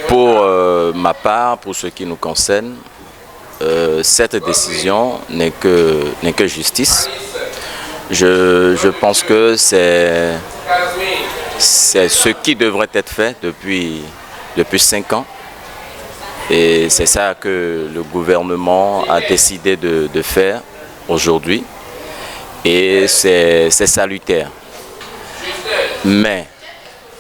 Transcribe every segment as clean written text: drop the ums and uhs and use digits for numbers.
Pour ma part, pour ce qui nous concerne, cette décision n'est que justice. Je pense que c'est ce qui devrait être fait depuis 5 ans. Et c'est ça que le gouvernement a décidé de faire aujourd'hui. Et c'est salutaire. Mais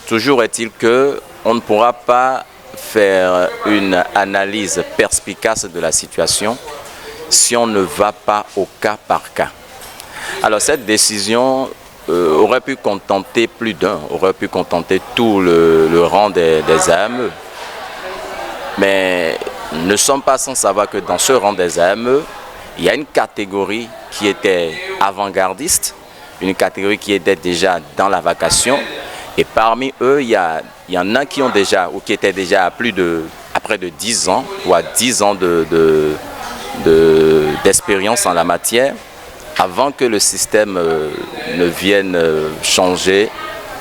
toujours est-il qu'on ne pourra pas faire une analyse perspicace de la situation si on ne va pas au cas par cas. Alors cette décision aurait pu contenter plus d'un, aurait pu contenter tout le rang des AME. Mais ne sommes pas sans savoir que dans ce rang des AME, il y a une catégorie qui était avant-gardiste, une catégorie qui était déjà dans la vacation. Et parmi eux, il y en a qui ont déjà, ou qui étaient déjà à près de 10 ans, ou à 10 ans d'expérience en la matière, avant que le système ne vienne changer,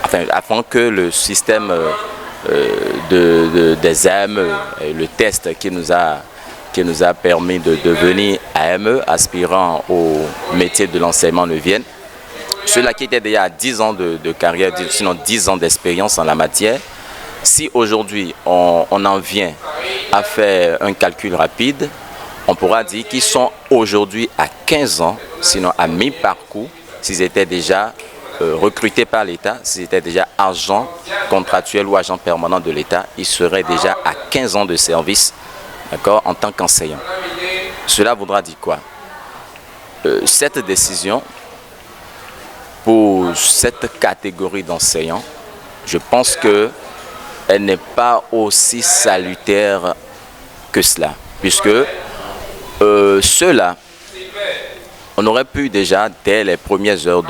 enfin, avant que le système des AME, le test qui nous a permis de devenir AME, aspirant au métier de l'enseignement, ne vienne. Ceux-là qui étaient déjà à 10 ans de carrière, sinon 10 ans d'expérience en la matière, si aujourd'hui on en vient à faire un calcul rapide, on pourra dire qu'ils sont aujourd'hui à 15 ans, sinon à mi-parcours, s'ils étaient déjà recrutés par l'État, s'ils étaient déjà agents contractuels ou agents permanents de l'État, ils seraient déjà à 15 ans de service, d'accord, en tant qu'enseignants. Cela voudra dire quoi? Cette décision, pour cette catégorie d'enseignants, je pense qu'elle n'est pas aussi salutaire que cela, puisque ceux-là, on aurait pu déjà, dès les premières heures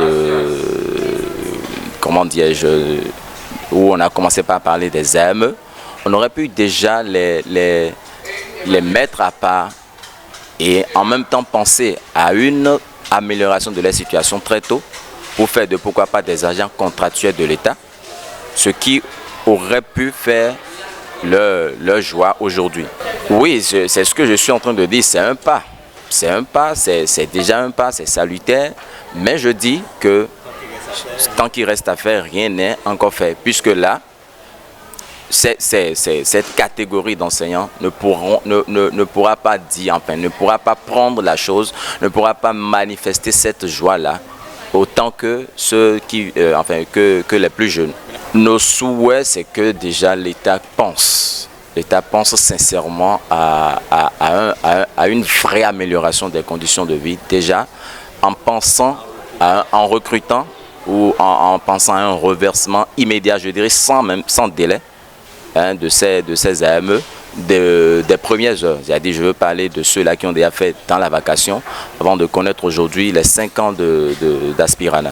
où on a commencé par parler des AME, on aurait pu déjà les mettre à part et en même temps penser à une amélioration de la situation très tôt, pour faire pourquoi pas des agents contractuels de l'État, ce qui aurait pu faire leur joie aujourd'hui. Oui, c'est ce que je suis en train de dire, c'est un pas. C'est un pas, c'est déjà un pas, c'est salutaire, mais je dis que tant qu'il reste à faire, rien n'est encore fait, puisque là, cette catégorie d'enseignants ne pourra pas dire, enfin, ne pourra pas prendre la chose, ne pourra pas manifester cette joie-là, autant que ceux que les plus jeunes. Nos souhaits, c'est que déjà l'État pense sincèrement à une vraie amélioration des conditions de vie, déjà en recrutant ou en pensant à un reversement immédiat, je dirais sans délai, de ces AME des premières heures. C'est-à-dire, je veux parler de ceux-là qui ont déjà fait dans la vacation avant de connaître aujourd'hui les 5 ans d'aspirana.